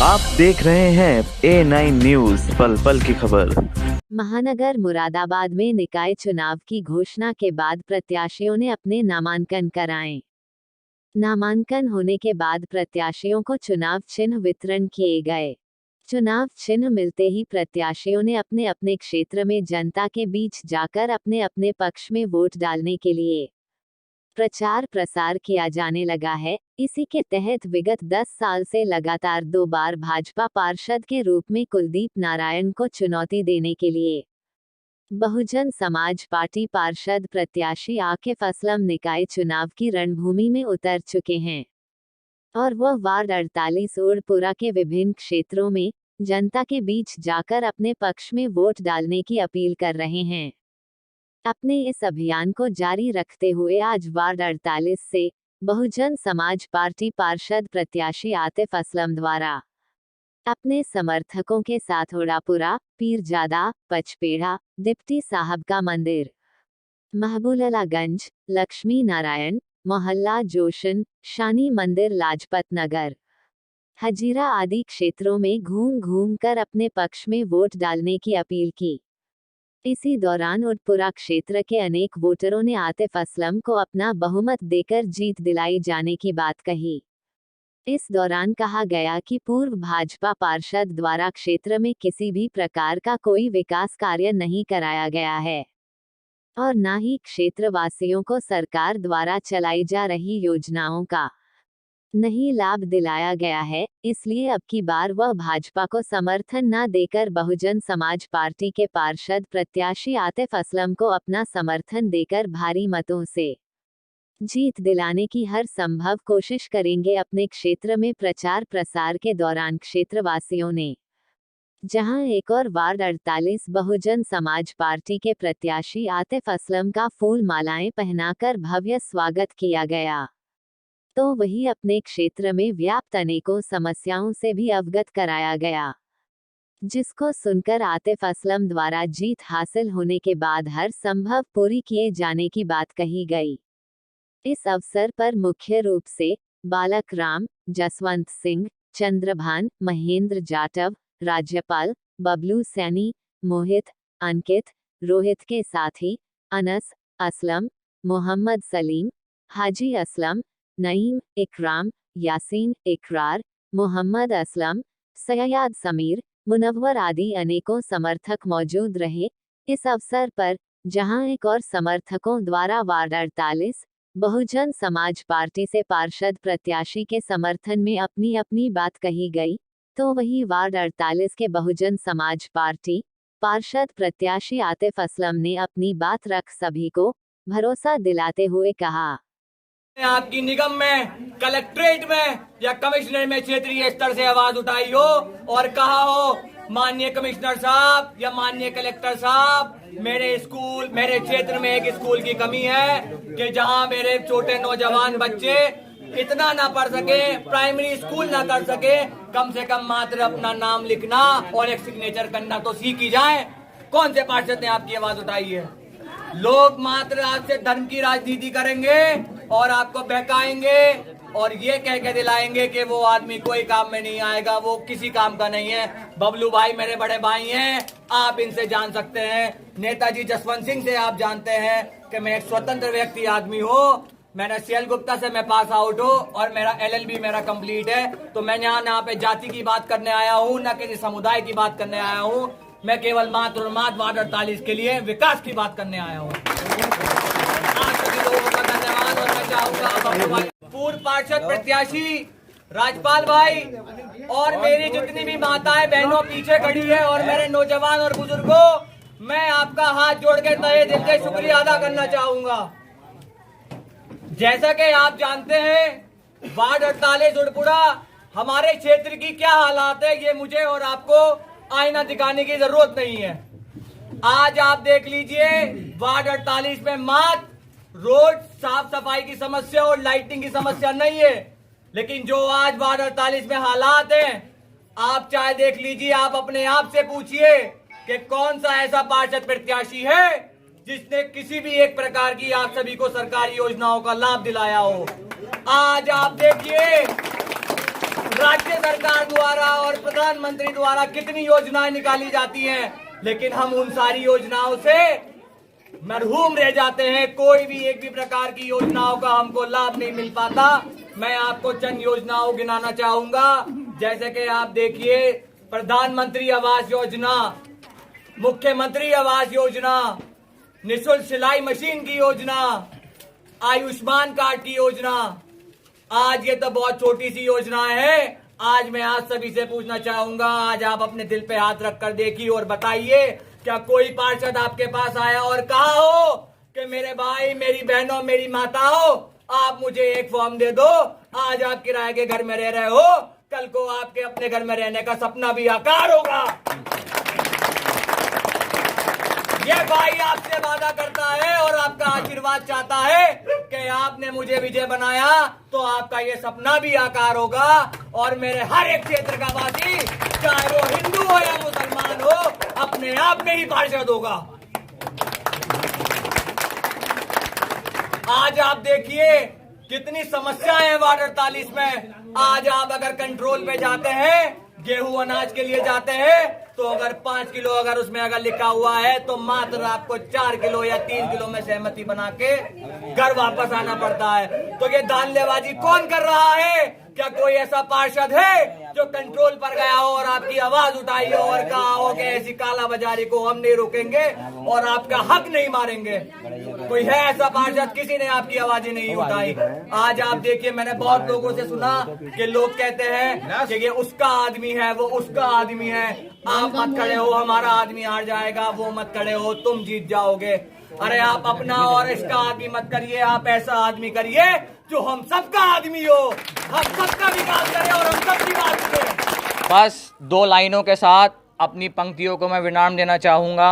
आप देख रहे हैं A9 न्यूज़, पल पल की खबर। महानगर मुरादाबाद में निकाय चुनाव की घोषणा के बाद प्रत्याशियों ने अपने नामांकन कराए। नामांकन होने के बाद प्रत्याशियों को चुनाव चिन्ह वितरण किए गए। चुनाव चिन्ह मिलते ही प्रत्याशियों ने अपने अपने क्षेत्र में जनता के बीच जाकर अपने अपने पक्ष में वोट डालने के लिए प्रचार प्रसार किया जाने लगा है। इसी के तहत विगत 10 साल से लगातार 2 बार भाजपा पार्षद के रूप में कुलदीप नारायण को चुनौती देने के लिए बहुजन समाज पार्टी पार्षद प्रत्याशी आकिफ असलम निकाय चुनाव की रणभूमि में उतर चुके हैं और वह वार्ड 48 उड़पुरा के विभिन्न क्षेत्रों में जनता के बीच जाकर अपने पक्ष में वोट डालने की अपील कर रहे हैं। अपने इस अभियान को जारी रखते हुए आज वार्ड 48 से बहुजन समाज पार्टी पार्षद प्रत्याशी आतिफ असलम द्वारा अपने समर्थकों के साथ उड़ापुरा, पीरजादा, पचपेड़ा, डिप्टी साहब का मंदिर, महबूबुल्लाहगंज, लक्ष्मी नारायण, मोहल्ला जोशन, शानी मंदिर, लाजपत नगर, हजीरा आदि क्षेत्रों में घूम घूम कर अपने पक्ष में वोट डालने की अपील की। इसी दौरान उड़पुरा क्षेत्र के अनेक वोटरों ने आतिफ असलम को अपना बहुमत देकर जीत दिलाई जाने की बात कही। इस दौरान कहा गया कि पूर्व भाजपा पार्षद द्वारा क्षेत्र में किसी भी प्रकार का कोई विकास कार्य नहीं कराया गया है और न ही क्षेत्रवासियों को सरकार द्वारा चलाई जा रही योजनाओं का नहीं लाभ दिलाया गया है। इसलिए अब की बार वह भाजपा को समर्थन न देकर बहुजन समाज पार्टी के पार्षद प्रत्याशी आतिफ असलम को अपना समर्थन देकर भारी मतों से जीत दिलाने की हर संभव कोशिश करेंगे। अपने क्षेत्र में प्रचार प्रसार के दौरान क्षेत्रवासियों ने जहां एक और वार्ड 48 बहुजन समाज पार्टी के प्रत्याशी आतिफ असलम का फूल मालाएं पहनाकर भव्य स्वागत किया गया, तो वही अपने क्षेत्र में व्याप्त अनेकों समस्याओं से भी अवगत कराया गया, जिसको सुनकर आतिफ असलम द्वारा जीत हासिल होने के बाद हर संभव पूरी किए जाने की बात कही गई। इस अवसर पर मुख्य रूप से बालक राम, जसवंत सिंह, चंद्रभान, महेंद्र जाटव, राज्यपाल, बबलू सैनी, मोहित, अंकित, रोहित के साथ ही अनस, असलम, मोहम्मद सलीम, हाजी असलम, नईम, इकराम, यासीन, इकरार, मोहम्मद असलम, सयाद समीर, मुनव्वर आदि अनेकों समर्थक मौजूद रहे। इस अवसर पर जहां एक और समर्थकों द्वारा वार्ड 48 बहुजन समाज पार्टी से पार्षद प्रत्याशी के समर्थन में अपनी अपनी बात कही गई, तो वही वार्ड 48 के बहुजन समाज पार्टी पार्षद प्रत्याशी आतिफ असलम ने अपनी बात रख सभी को भरोसा दिलाते हुए कहा, आपकी निगम में, कलेक्ट्रेट में या कमिश्नर में क्षेत्रीय स्तर से आवाज उठाई हो और कहा हो, माननीय कमिश्नर साहब या माननीय कलेक्टर साहब, मेरे क्षेत्र में एक स्कूल की कमी है कि जहां मेरे छोटे नौजवान बच्चे इतना ना पढ़ सके, प्राइमरी स्कूल ना कर सके, कम से कम मात्र अपना नाम लिखना और एक सिग्नेचर करना तो सीख ही जाए। कौन से पार्षद ने आपकी आवाज उठाई है? लोग मात्र आज से धर्म की राजनीति करेंगे और आपको बहकाएंगे और ये कह के दिलाएंगे कि वो आदमी कोई काम में नहीं आएगा, वो किसी काम का नहीं है। बबलू भाई मेरे बड़े भाई हैं, आप इनसे जान सकते हैं। नेताजी जसवंत सिंह से आप जानते हैं कि मैं एक स्वतंत्र व्यक्ति आदमी हूँ। मैंने सीएल गुप्ता से मैं पास आउट हूँ और मेरा LLB मेरा कंप्लीट है। तो मैं यहाँ पे जाति की बात करने आया हूँ, न किसी समुदाय की बात करने आया हूँ। मैं केवल मात्र और मात्र वार्ड 48 के लिए विकास की बात करने आया हूँ। आप सभी लोगों का धन्यवाद। और मैं चाहूंगा पूर्व पार्षद प्रत्याशी राजपाल भाई और मेरी जितनी भी माताएं बहनों पीछे खड़ी है और मेरे नौजवान और बुजुर्गों, मैं आपका हाथ जोड़ के तहे दिल से शुक्रिया अदा करना चाहूंगा। जैसा कि आप जानते हैं, वार्ड 48 उड़पुरा हमारे क्षेत्र की क्या हालात है, ये मुझे और आपको आईना दिखाने की जरूरत नहीं है। आज आप देख लीजिए, वार्ड 48 में मात्र रोड साफ सफाई की समस्या और लाइटिंग की समस्या नहीं है, लेकिन जो आज वार्ड 48 में हालात हैं, आप चाहे देख लीजिए, आप अपने आप से पूछिए कि कौन सा ऐसा पार्षद प्रत्याशी है जिसने किसी भी एक प्रकार की आप सभी को सरकारी योजनाओं का लाभ दिलाया हो। आज आप देखिए राज्य सरकार द्वारा और प्रधानमंत्री द्वारा कितनी योजनाएं निकाली जाती हैं, लेकिन हम उन सारी योजनाओं से मरहूम रह जाते हैं। कोई भी एक भी प्रकार की योजनाओं का हमको लाभ नहीं मिल पाता। मैं आपको चंद योजनाओं गिनाना चाहूंगा, जैसे कि आप देखिए प्रधानमंत्री आवास योजना, मुख्यमंत्री आवास योजना, निःशुल्क सिलाई मशीन की योजना, आयुष्मान कार्ड की योजना। आज ये तो बहुत छोटी सी योजनाएं हैं। आज मैं आज सभी से पूछना चाहूंगा, आज आप अपने दिल पे हाथ रखकर देखिए और बताइए, क्या कोई पार्षद आपके पास आया और कहा हो कि मेरे भाई, मेरी बहनों, मेरी माताओं, आप मुझे एक फॉर्म दे दो, आज आप किराए के घर में रह रहे हो, कल को आपके अपने घर में रहने का सपना भी आकार होगा। ये भाई आपसे वादा करता है और आपका आशीर्वाद चाहता है कि आपने मुझे विजय बनाया तो आपका ये सपना भी आकार होगा और मेरे हर एक क्षेत्र का वासी, चाहे वो हिंदू हो या मुसलमान हो, अपने आप में ही पार्षद होगा। आज आप देखिए कितनी समस्याएं हैं वार्ड 48 में। आज आप अगर कंट्रोल पे जाते हैं, गेहूं अनाज के लिए जाते हैं, तो अगर 5 किलो अगर उसमें अगर लिखा हुआ है तो मात्र आपको 4 किलो या 3 किलो में सहमति बना के घर वापस आना पड़ता है। तो ये धांधलेबाजी कौन कर रहा है? क्या कोई ऐसा पार्षद है जो कंट्रोल पर गया हो और आपकी आवाज उठाई हो और कहा हो कि ऐसी काला बाजारी को हम नहीं रोकेंगे और आपका हक नहीं मारेंगे? कोई है ऐसा पार्षद? किसी ने आपकी आवाजें नहीं उठाई। आज आप देखिए, मैंने बहुत लोगों से सुना कि लोग कहते हैं कि ये उसका आदमी है, वो उसका आदमी है, आप मत खड़े हो, हमारा आदमी हार जाएगा, वो मत खड़े हो, तुम जीत जाओगे। अरे आप अपना और इसका आदमी मत करिए, आप ऐसा आदमी करिए जो हम सबका आदमी हो, हम सबका विकास करें और हम सबकी बात सुने। बस 2 लाइनों के साथ अपनी पंक्तियों को मैं विराम देना चाहूंगा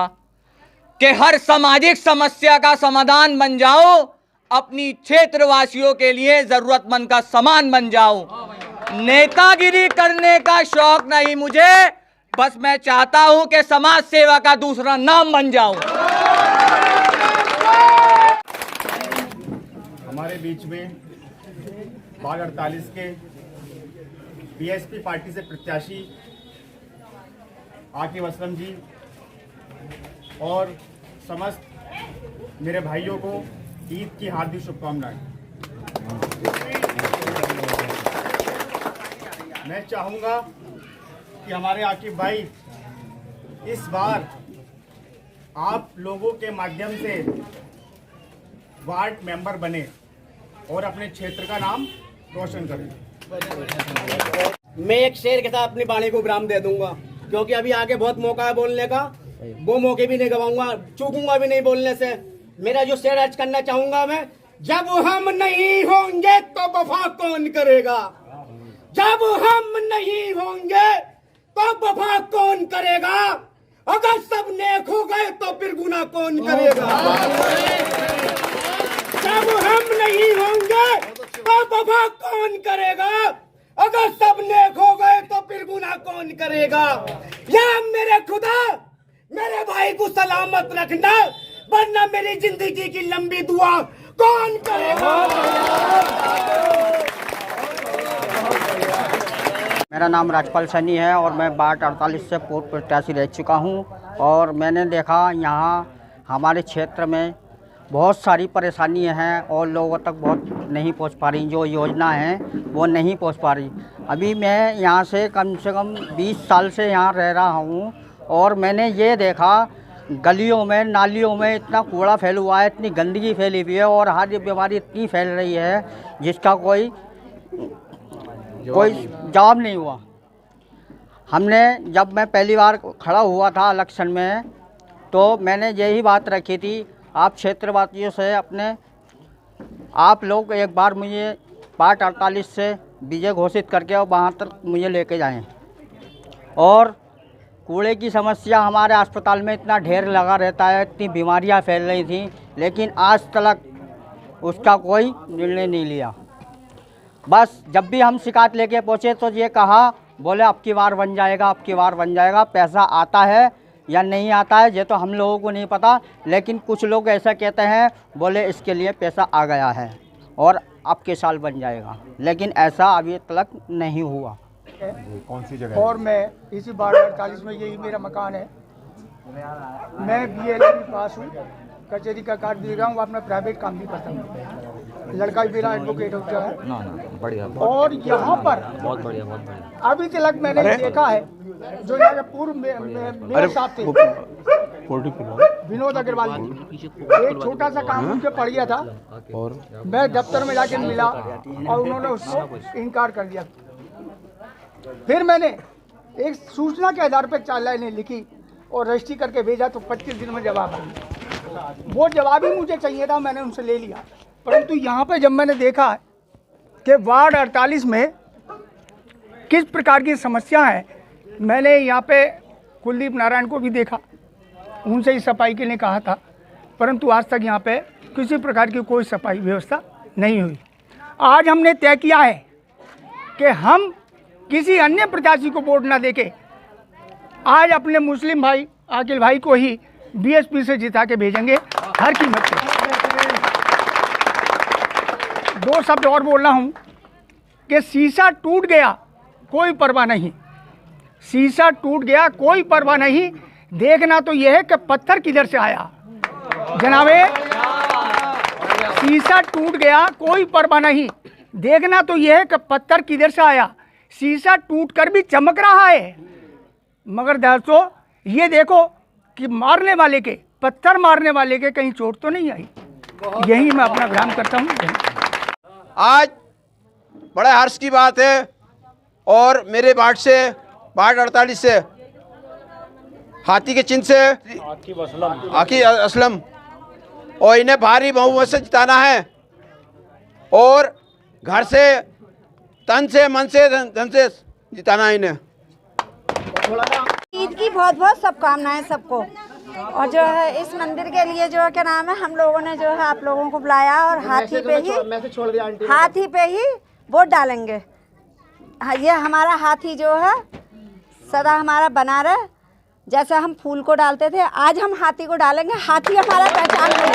कि हर सामाजिक समस्या का समाधान बन जाओ, अपनी क्षेत्रवासियों के लिए जरूरतमंद का सामान बन जाओ। नेतागिरी करने का शौक नहीं मुझे, बस मैं चाहता हूं कि समाज सेवा का दूसरा नाम बन जाऊं। हमारे बीच में वार्ड 48 के बीएसपी पार्टी से प्रत्याशी आकिब असलम जी और समस्त मेरे भाइयों को ईद की हार्दिक शुभकामनाएं। मैं चाहूँगा कि हमारे आकिब भाई इस बार आप लोगों के माध्यम से वार्ड मेंबर बने और अपने क्षेत्र का नाम रोशन करें। मैं एक शेर के साथ अपनी वाणी को विराम दे दूंगा, क्योंकि अभी आगे बहुत मौका है बोलने का, वो मौके भी नहीं गवाऊंगा, चूकूंगा भी नहीं बोलने से। मेरा जो शेर अर्ज करना चाहूंगा मैं, जब हम नहीं होंगे तो वफा कौन करेगा, जब हम नहीं होंगे तो वफा कौन करेगा, अगर सब नेक हो गए तो फिर गुनाह कौन करेगा। जब हम नहीं होंगे तो वफा कौन करेगा, अगर सब नेक हो गए तो फिर गुनाह कौन करेगा। या मेरे खुदा मेरे भाई को सलामत रखना, वरना मेरी जिंदगी की लंबी दुआ कौन करेगा। मेरा नाम राजपाल सैनी है और मैं वार्ड 48 से पूर्व प्रत्याशी रह चुका हूं और मैंने देखा यहाँ हमारे क्षेत्र में बहुत सारी परेशानियां हैं और लोगों तक बहुत नहीं पहुंच पा रही, जो योजना है वो नहीं पहुंच पा रही। अभी मैं यहाँ से कम 20 साल से यहाँ रह रहा हूँ और मैंने ये देखा गलियों में नालियों में इतना कूड़ा फैला हुआ है, इतनी गंदगी फैली हुई है और हर बीमारी इतनी फैल रही है जिसका कोई जवाब नहीं हुआ। हमने जब मैं पहली बार खड़ा हुआ था इलेक्शन में तो मैंने यही बात रखी थी, आप क्षेत्रवासियों से अपने आप लोग एक बार मुझे वार्ड 48 से विजय घोषित करके और वहाँ तक मुझे लेके जाएं। और कूड़े की समस्या हमारे अस्पताल में इतना ढेर लगा रहता है, इतनी बीमारियां फैल रही थी, लेकिन आज तक उसका कोई निर्णय नहीं लिया। बस जब भी हम शिकायत लेके पहुँचे तो ये कहा, बोले अब की बार बन जाएगा, अब की बार बन जाएगा। पैसा आता है या नहीं आता है ये तो हम लोगों को नहीं पता, लेकिन कुछ लोग ऐसा कहते हैं, बोले इसके लिए पैसा आ गया है और आपके साल बन जाएगा, लेकिन ऐसा अभी तक नहीं हुआ। कौन सी जगह? और मैं इसी वार्ड 48 में, यही मेरा मकान है। मैं BLLB पास हूँ, कचहरी का कार्ड दे रहा हूँ, अपना प्राइवेट काम भी करता हूँ। लड़का भी मेरा एडवोकेट हो गया है। बढ़िया। और यहाँ पर बहुत बढ़िया। अभी तक मैंने देखा है, जो यहाँ के पूर्व मेयर साहब थे विनोद अग्रवाल जी, एक छोटा सा काम उनके पड़ गया था और मैं दफ्तर में जाके मिला और उन्होंने उसको इनकार कर दिया। फिर मैंने एक सूचना के आधार पर 4 लाइनें लिखी और रजिस्ट्री करके भेजा, तो 25 दिन में जवाब आया। वो जवाब ही मुझे चाहिए था, मैंने उनसे ले लिया। परंतु यहाँ पे जब मैंने देखा कि वार्ड 48 में किस प्रकार की समस्या है, मैंने यहाँ पे कुलदीप नारायण को भी देखा, उनसे ही सफाई के लिए कहा था, परंतु आज तक यहाँ पे किसी प्रकार की कोई सफाई व्यवस्था नहीं हुई। आज हमने तय किया है कि हम किसी अन्य प्रत्याशी को वोट ना देके आज अपने मुस्लिम भाई आकिल भाई को ही BSP से जिता के भेजेंगे हर कीमत पे। 2 शब्द और बोल रहा हूँ कि शीशा टूट गया कोई परवाह नहीं, शीशा टूट गया कोई परवाह नहीं, देखना तो यह है कि पत्थर किधर से आया। जनाबे, शीशा टूट गया कोई परवाह नहीं, देखना तो यह है कि पत्थर किधर से आया। शीशा टूटकर भी चमक रहा है, मगर दोस्तों ये देखो कि मारने वाले के, पत्थर मारने वाले के कहीं चोट तो नहीं आई। यही मैं अपना विराम करता हूँ। आज बड़े हर्ष की बात है और मेरे वार्ड 48 से हाथी के चिन्ह से आकिब असलम और इन्हें भारी बहुमत से जिताना है और घर से तन से मन से धन से जिताना है इन्हें। ईद की बहुत बहुत शुभकामनाएं सबको। और जो है इस मंदिर के लिए जो क्या नाम है, हम लोगों ने जो है आप लोगों को बुलाया और हाथी पे ही वोट डालेंगे। ये हमारा हाथी जो है सदा हमारा बना रहे, जैसे हम फूल को डालते थे आज हम हाथी को डालेंगे। हाथी हमारा पहचान है।